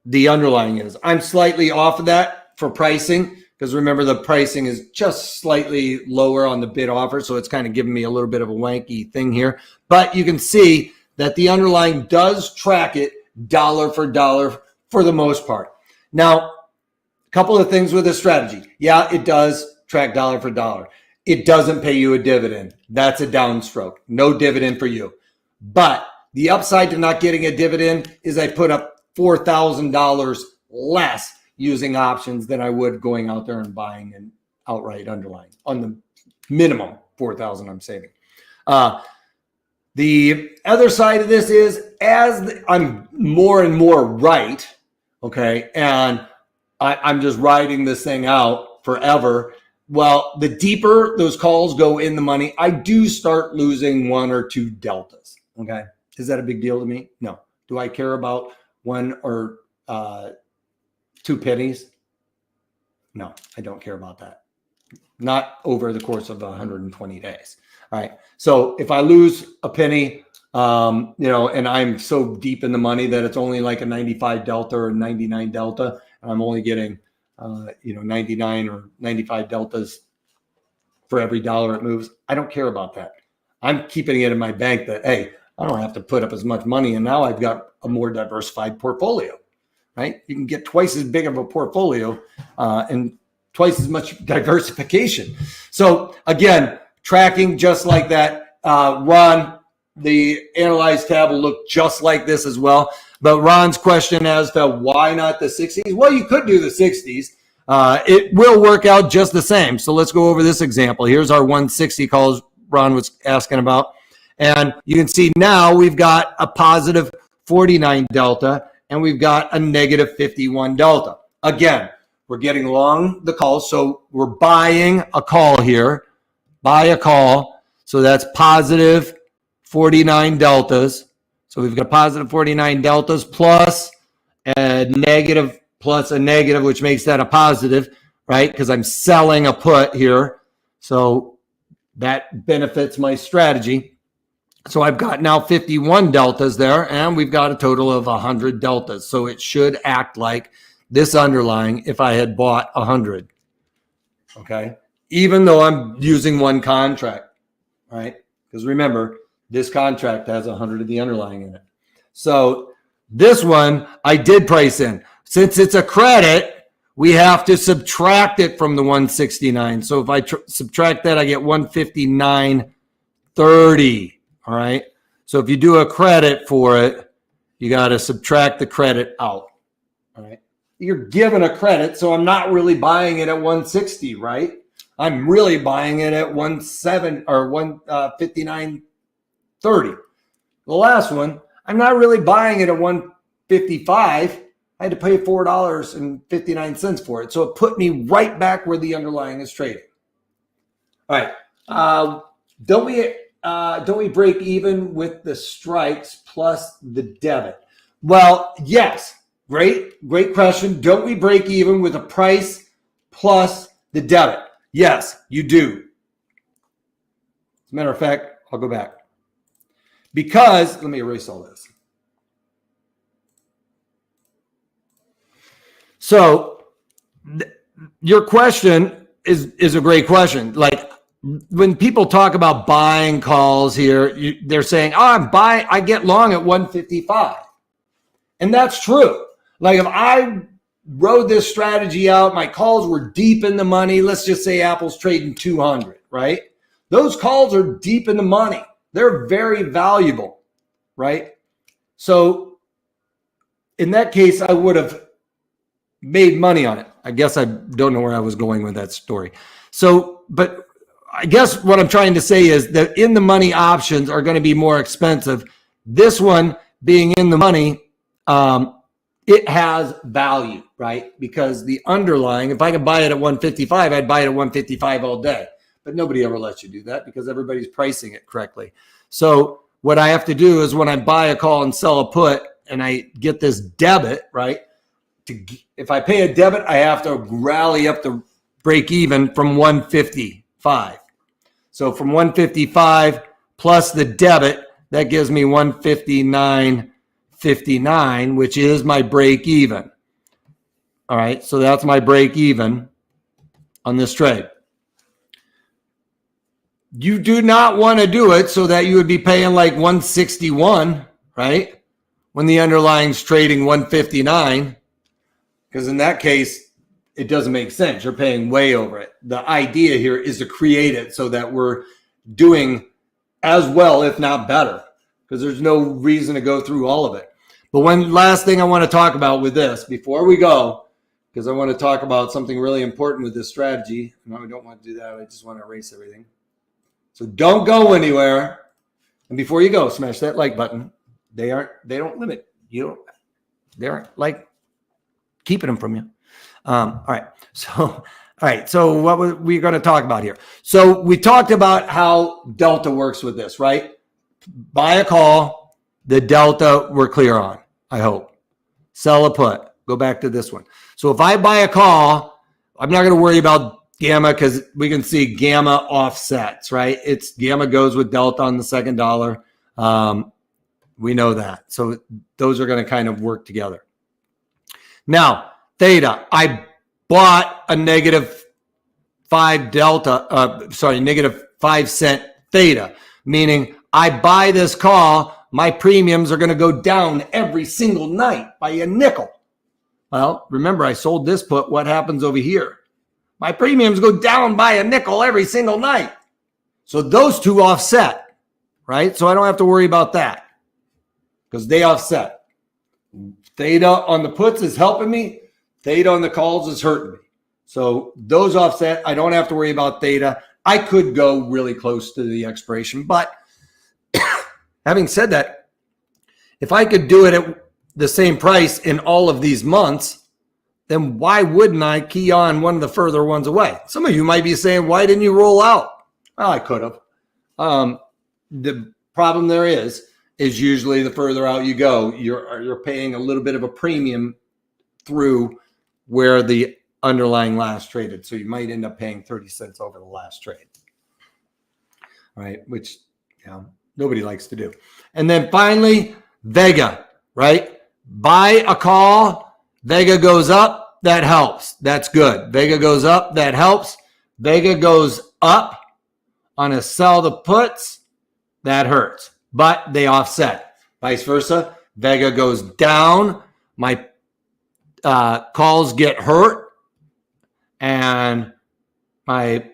A: the underlying is. I'm slightly off of that for pricing, because remember, the pricing is just slightly lower on the bid offer. So it's kind of giving me a little bit of a wanky thing here. But you can see that the underlying does track it dollar for dollar for the most part. Now, a couple of things with this strategy. Yeah, it does track dollar for dollar. It doesn't pay you a dividend. That's a downstroke. No dividend for you. But the upside to not getting a dividend is I put up $4,000 less using options than I would going out there and buying an outright underlying on the minimum 4,000 I'm saving. The other side of this is I'm more and more right, okay, and I'm just riding this thing out forever. Well, the deeper those calls go in the money, I do start losing one or two deltas. Okay. Is that a big deal to me? No. Do I care about 1 or 2 pennies? No, I don't care about that. Not over the course of 120 days. All right. So if I lose a penny, and I'm so deep in the money that it's only like a 95 delta or 99 delta, and I'm only getting 99 or 95 deltas for every dollar it moves. I don't care about that. I'm keeping it in my bank that, hey, I don't have to put up as much money. And now I've got a more diversified portfolio, right? You can get twice as big of a portfolio and twice as much diversification. So again, tracking just like that. Ron, the Analyze tab will look just like this as well. But Ron's question as to why not the 60s? Well, you could do the 60s. It will work out just the same. So let's go over this example. Here's our 160 calls Ron was asking about. And you can see now we've got a positive 49 delta and we've got a negative 51 delta. Again, we're getting long the calls. So we're buying a call here. Buy a call. So that's positive 49 deltas. So we've got positive 49 deltas plus a negative, which makes that a positive, right? Because I'm selling a put here. So that benefits my strategy. So I've got now 51 deltas there, and we've got a total of 100 deltas. So it should act like this underlying if I had bought 100, okay? Even though I'm using one contract, right? Because remember, this contract has 100 of the underlying in it. So this one I did price in. Since it's a credit, we have to subtract it from the 169. So if I subtract that, I get 159.30. All right. So if you do a credit for it, you got to subtract the credit out. All right. You're given a credit. So I'm not really buying it at 160, right? I'm really buying it at 159.30. The last one, I'm not really buying it at 155. I had to pay $4.59 for it. So it put me right back where the underlying is trading. All right. Don't we break even with the strikes plus the debit? Well, yes. Great question. Don't we break even with a price plus the debit? Yes, you do. As a matter of fact, I'll go back. Because, let me erase all this. So your question is a great question. Like when people talk about buying calls here, they're saying, oh, I get long at 155. And that's true. Like if I rode this strategy out, my calls were deep in the money. Let's just say Apple's trading 200, right? Those calls are deep in the money. They're very valuable, right? So in that case, I would have made money on it. I guess I don't know where I was going with that story. So, but I guess what I'm trying to say is that in the money options are going to be more expensive. This one being in the money, it has value, right? Because the underlying, if I could buy it at 155, I'd buy it at 155 all day. But nobody ever lets you do that because everybody's pricing it correctly. So what I have to do is when I buy a call and sell a put and I get this debit, right? If I pay a debit, I have to rally up the break even from 155. So from 155 plus the debit, that gives me 159.59, which is my break even. All right, so that's my break even on this trade. You do not want to do it so that you would be paying like 161, right? When the underlying's trading 159, because in that case, it doesn't make sense. You're paying way over it. The idea here is to create it so that we're doing as well, if not better, because there's no reason to go through all of it. But one last thing I want to talk about with this before we go, because I want to talk about something really important with this strategy. No, I don't want to do that. I just want to erase everything. So don't go anywhere. And before you go, smash that like button. They don't limit you. They aren't like keeping them from you. All right. So what we're going to talk about here. So we talked about how Delta works with this, right? Buy a call, the Delta we're clear on, I hope. Sell a put. Go back to this one. So if I buy a call, I'm not going to worry about Gamma because we can see Gamma offsets, right? It's Gamma goes with Delta on the second dollar. We know that. So those are going to kind of work together. Now, Theta, I bought a negative 5 cent Theta, meaning I buy this call, my premiums are going to go down every single night by a nickel. Well, remember I sold this put. What happens over here? My premiums go down by a nickel every single night. So those two offset, right? So I don't have to worry about that because they offset. Theta on the puts is helping me. Theta on the calls is hurting me. So those offset. I don't have to worry about Theta. I could go really close to the expiration. But having said that, if I could do it at the same price in all of these months, then why wouldn't I key on one of the further ones away? Some of you might be saying, why didn't you roll out? Well, I could have. The problem there is usually the further out you go, you're paying a little bit of a premium through where the underlying last traded. So you might end up paying 30 cents over the last trade, right? Which nobody likes to do. And then finally, Vega, right? Buy a call. Vega goes up, that helps. That's good. Vega goes up, that helps. Vega goes up on a sell the puts, that hurts. But they offset. Vice versa. Vega goes down, my calls get hurt, and my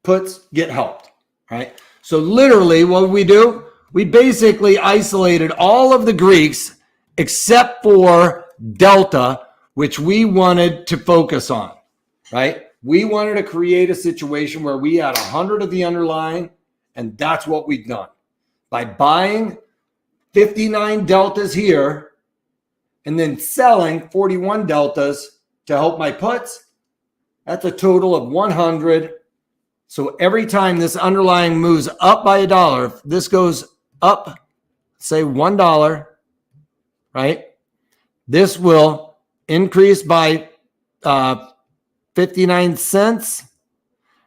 A: puts get helped, right? So literally what we do, we basically isolated all of the Greeks except for Delta, which we wanted to focus on, right? We wanted to create a situation where we had 100 of the underlying, and that's what we've done. By buying 59 Deltas here and then selling 41 Deltas to help my puts, that's a total of 100. So every time this underlying moves up by $1, if this goes up, say $1, right? This will increase by 59 cents,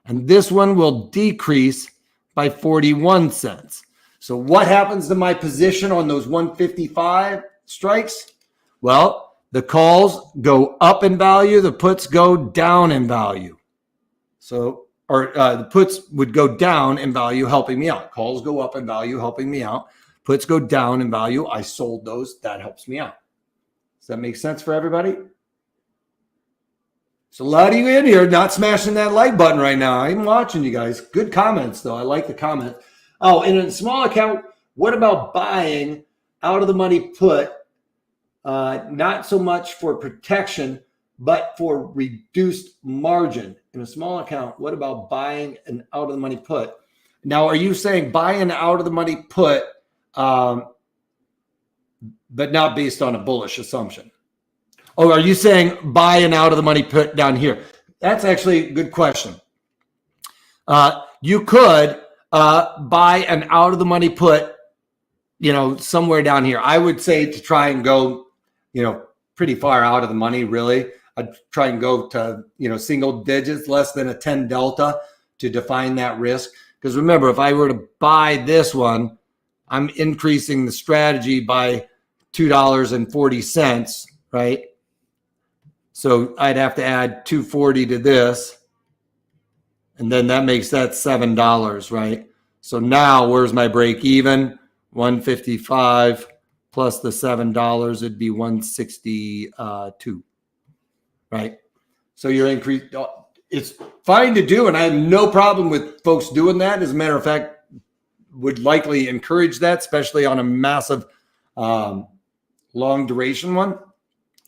A: and this one will decrease by 41 cents. So what happens to my position on those 155 strikes? Well, the calls go up in value, the puts go down in value. So, the puts would go down in value, helping me out. Calls go up in value, helping me out. Puts go down in value. I sold those. That helps me out. Does that make sense for everybody? So a lot of you in here not smashing that like button right now. I'm watching you guys. Good comments, though. I like the comment. Oh, in a small account, what about buying out of the money put? Not so much for protection, but for reduced margin. In a small account, what about buying an out of the money put? Now, are you saying buy an out of the money put, but not based on a bullish assumption? Or are you saying buy an out of the money put down here? That's actually a good question. You could buy an out of the money put, somewhere down here. I would say to try and go, pretty far out of the money, really. I'd try and go to, single digits, less than a 10 delta to define that risk. Because remember, if I were to buy this one, I'm increasing the strategy by $2.40, right? So I'd have to add $2.40 to this. And then that makes that $7, right? So now where's my break even? 155 plus the $7, it'd be 162, right? So your increase, it's fine to do, and I have no problem with folks doing that. As a matter of fact, would likely encourage that, especially on a massive long duration one.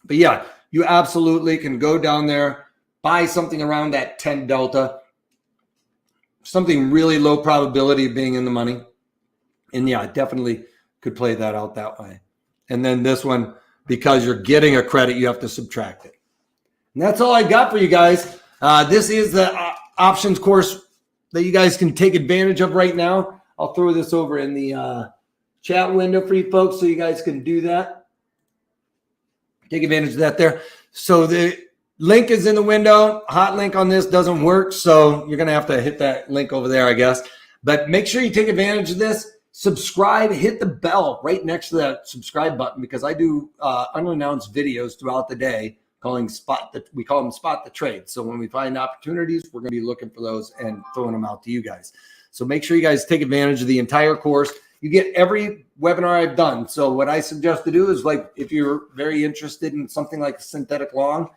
A: But yeah, you absolutely can go down there, buy something around that 10 delta, something really low probability of being in the money. And yeah, definitely could play that out that way. And then this one, because you're getting a credit, you have to subtract it. And that's all I got for you guys. This is the options course that you guys can take advantage of right now. I'll throw this over in the chat window for you folks so you guys can do that. Take advantage of that there. So the link is in the window. Hot link on this doesn't work, so you're going to have to hit that link over there, I guess. But make sure you take advantage of this. Subscribe, hit the bell right next to that subscribe button, because I do unannounced videos throughout the day we call them spot the trade. So when we find opportunities, we're going to be looking for those and throwing them out to you guys. So make sure you guys take advantage of the entire course. You get every webinar I've done. So what I suggest to do is, like, if you're very interested in something like a synthetic long,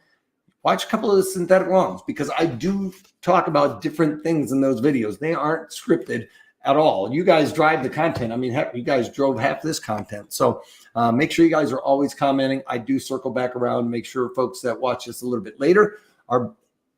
A: watch a couple of the synthetic longs, because I do talk about different things in those videos. They aren't scripted at all. You guys drive the content. I mean, heck, you guys drove half this content. So make sure you guys are always commenting. I do circle back around, make sure folks that watch this a little bit later are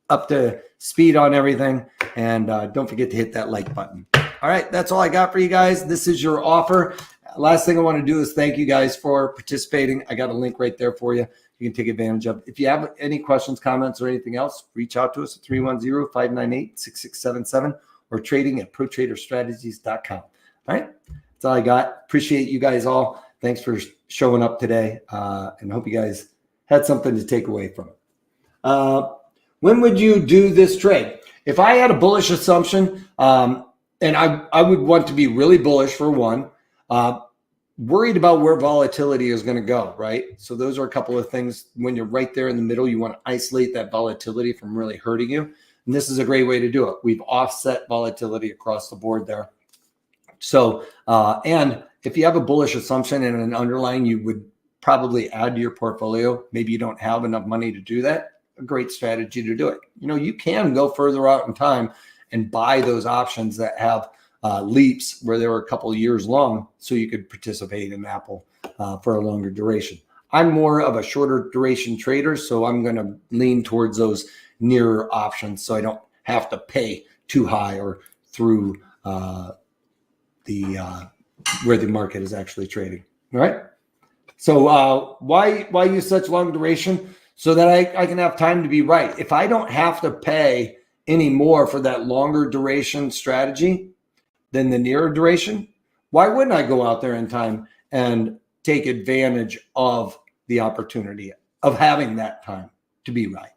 A: up to speed on everything. And don't forget to hit that like button. All right, that's all I got for you guys. This is your offer. Last thing I want to do is thank you guys for participating. I got a link right there for you. You can take advantage of. If you have any questions, comments, or anything else, reach out to us at 310-598-6677 or trading@protraderstrategies.com. All right, that's all I got. Appreciate you guys all. Thanks for showing up today, and hope you guys had something to take away from it. When would you do this trade? If I had a bullish assumption, and I would want to be really bullish for one, worried about where volatility is going to go, right? So those are a couple of things. When you're right there in the middle, you want to isolate that volatility from really hurting you. And this is a great way to do it. We've offset volatility across the board there. So, and if you have a bullish assumption and an underlying, you would probably add to your portfolio. Maybe you don't have enough money to do that. A great strategy to do it. You can go further out in time and buy those options that have leaps where they were a couple of years long, so you could participate in Apple for a longer duration. I'm more of a shorter duration trader, so I'm going to lean towards those nearer options so I don't have to pay too high or through where the market is actually trading. All right. So why use such long duration? So that I can have time to be right. If I don't have to pay any more for that longer duration strategy than the nearer duration, why wouldn't I go out there in time and take advantage of the opportunity of having that time to be right?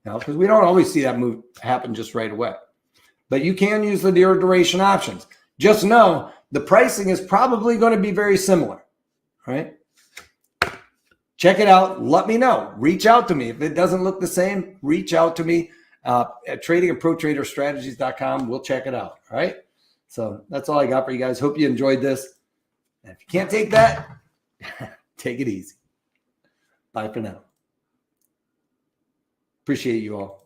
A: Because we don't always see that move happen just right away. But you can use the nearer duration options. Just know the pricing is probably going to be very similar, right? Check it out. Let me know. Reach out to me. If it doesn't look the same, reach out to me at tradingandprotraderstrategies.com. We'll check it out. All right. So that's all I got for you guys. Hope you enjoyed this. And if you can't take that, take it easy. Bye for now. Appreciate you all.